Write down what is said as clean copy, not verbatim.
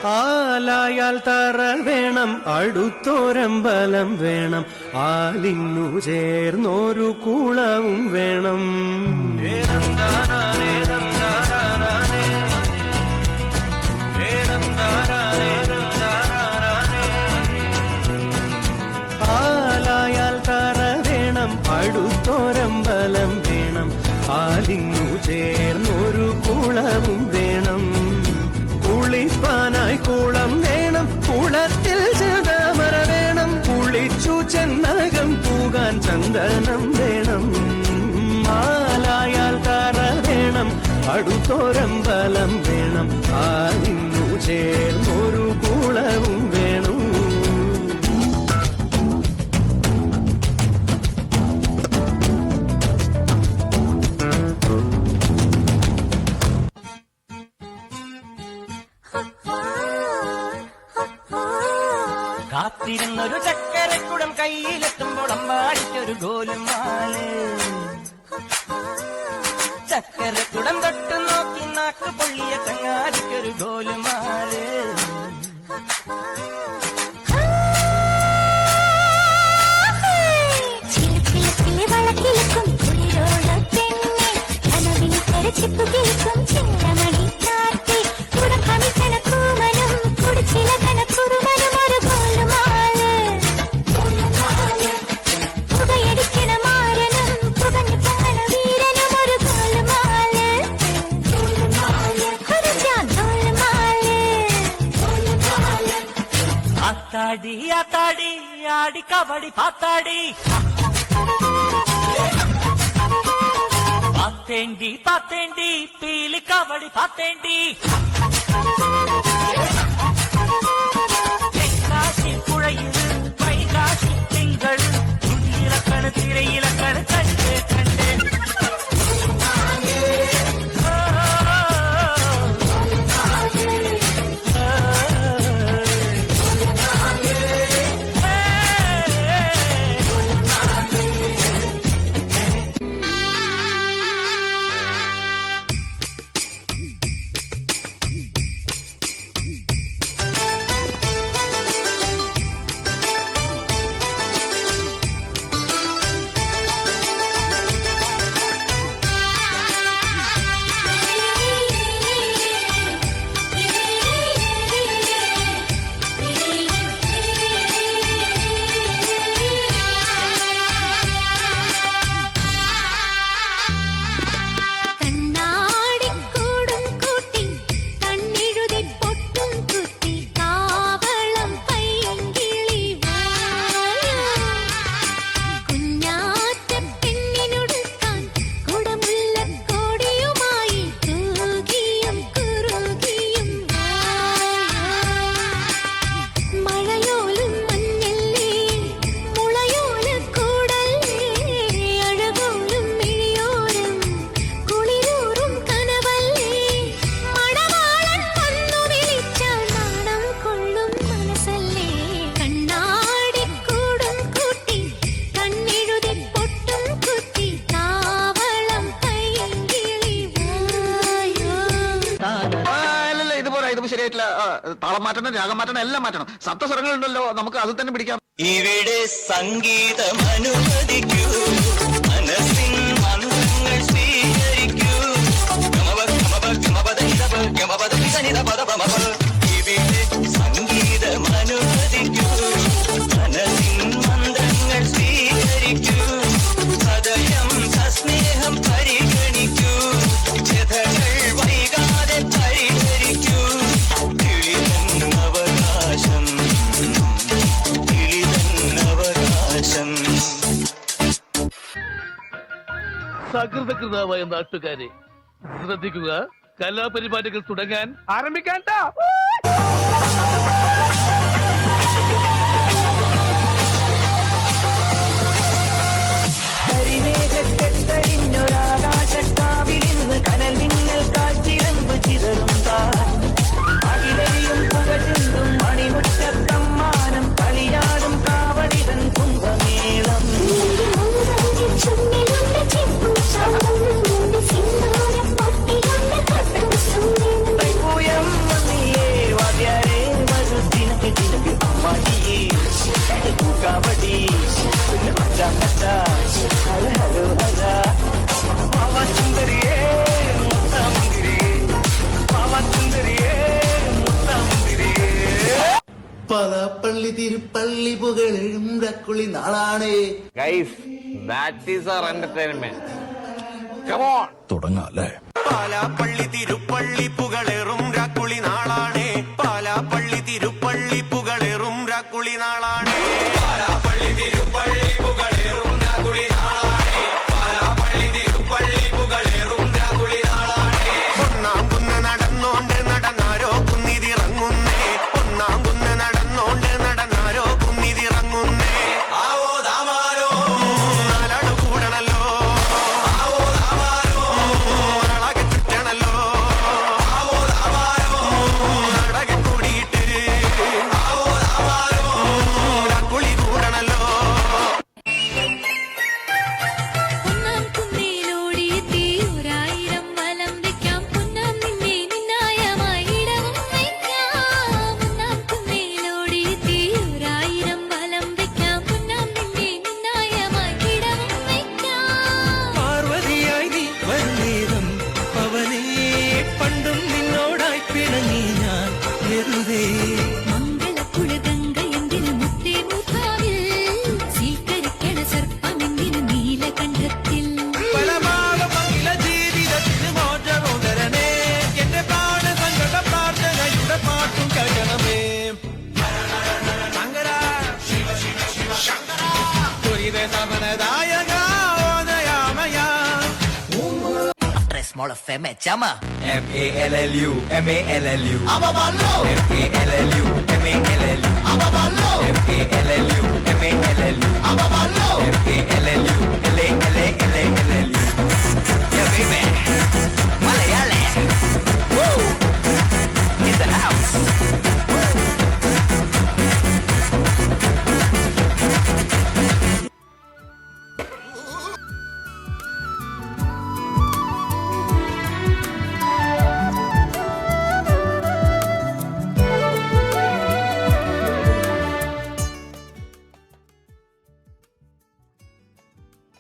ആലായാൽ തറ വേണം, അടുത്തോരമ്പലം വേണം, ആലിന്നു ചേർന്നൊരു കുളവും വേണം. ആലായാൽ തറ വേണം, അടുത്തോരമ്പലം വേണം, ആലിന്നു ചേർന്നൊരു കുളവും വേണം. കുളിപ്പാനായി കുളം വേണം, കുളത്തിൽ ചെതാമര വേണം, കുളിച്ചു ചെന്നകം പൂകാൻ ചന്ദനം വേണം. ആലായാൽ തറ വേണം, അടുത്തോരമ്പലം വേണം, ആലിന്നു ചേർന്നൊരു കുളവും വേണം. കാത്തിരുന്നൊരു ചക്കരക്കുടം കയ്യിലെത്തുമ്പോൾ അമ്പാടിക്കൊരു ഗോലുമാല്. ചക്കരക്കുടം തൊട്ട് നോക്കി നാക്ക് പൊള്ളിയ ചങ്ങാതിക്കൊരു ഗോലുമാല്. ആത്താടി ആത്താടി ആടി കബടി പാത്താടി, പാത്തേണ്ടി പാത്തേണ്ടി പീലി കബടി പാത്തേണ്ടി. തെങ്കാശി പുഴയിൽ വൈകാശി തിങ്കൾ, തുള്ളിയിലക്കണ് തിരയിലക്കണ് കണ്ട് കണ്ട്. ശരിയായിട്ടില്ല. താളം മാറ്റണം, രാഗം മാറ്റണം, എല്ലാം മാറ്റണം. സപ്തസ്വരങ്ങളുണ്ടല്ലോ, നമുക്ക് അത് തന്നെ പിടിക്കാം. ഇവിടെ സംഗീതം അനുവദിക്കൂ, മനസ്സിൻ മന്ത്രങ്ങൾ സ്വീകരിക്കൂ. ഇവിടെ സംഗീതം അനുവദിക്കൂ, മനസ്സിൻ മന്ത്രങ്ങൾ സ്വീകരിക്കൂ. ഹൃദയം സസ്നേഹം പരിഗണിക്കൂ, ജഥകൾ വൈകാതെ പരിഹരിക്കൂ. അവകാശം സകൃതകൃതാവായ നാട്ടുകാരെ ശ്രദ്ധിക്കുക, കലാപരിപാടികൾ തുടങ്ങാൻ ആരംഭിക്കാൻ. ൊരാകാശക്കാവിലിരുന്ന് കനൽ മിന്നൽ കാറ്റിരമ്പ് ചിതറും അഖിലയും പുകചെന്തും മണിമുറ്റത്തമ്മാനം കളിയാടും കാവടിതൻ കുംഭമേളം. ൂയം വന്നിയേ പലാപ്പള്ളി തിരുപ്പള്ളി പുകഴും രക്കുളി നാളാണ്. Guys that is our entertainment. Come on തുടങ്ങാല്ലേ? പാലാപ്പള്ളി തിരുപ്പള്ളി പുകളേറും രാക്കുളി നാളാണ്. പാലാപ്പള്ളി തിരുപ്പള്ളി പുകളേറും രാക്കുളി നാളാണ്. പാലാപ്പള്ളി തിരുപ്പള്ളി പുകളേറും രാക്കുളി നാളാണ്. പാലാപ്പള്ളി തിരുപ്പള്ളി പുകളേറും രാക്കുളി നാളാണ്. ഒന്നാം കുന്ന് നടന്നോണ്ട് നടന്നാരോ കുന്നിതിറങ്ങുന്നേ. ഒന്നാം കുന്ന് നടന്നോണ്ട് നടന്നാരോ കുന്നിതിറങ്ങുന്നേ. ആവോ ദാമാരോ നാലാട് കൂടണല്ലോ. ആവോ ദാമാരോ നാളാകെ ചുറ്റണല്ലോ. ആവോ ദാമാരോ നാടകെ കൂടിയിട്ട്. ആവോ ദാമാരോ രാക്കുളി കൂടണല്ലോ. ഒന്നാം കുന്നിലോടിയെത്തി ഒരായിരം വലം വെക്കാം. പൊന്നാം നിന്നെ നിന്നായമായി ഇടവും വയ്ക്കാം. ഒന്നാം കുന്നിലോടിയെത്തി ഒരായിരം വലം വെക്കാം. പൊന്നാം നിന്നെ നിന്നായമായി ഇടവും വയ്ക്കാം. പാർവതിയായി നീ വന്നേരം അവനേ പണ്ടും നിന്നോടായി പിണങ്ങി ഞാൻ വെറുതെ. മംഗളക്കുളഗംഗ എന്തിനു മുത്തേ മൂർധാവിൽ, സീകരിക്കണ സർപ്പമെന്തിനു നീലകണ്ഠത്തിൽ. പലമാവമഖില ജീവിതത്തിന് മോചവും തരണേ. എന്റെ പ്രാണ സങ്കട പ്രാർത്ഥനയുടെ പാട്ടും കേൾക്കണമേ. ശങ്കര ദുരിത സമനദായക ഓദയാമയ. Small FM chama MALLU MALLU MALLU MALLU MALLU MALLU LALLU. Yeah, baby.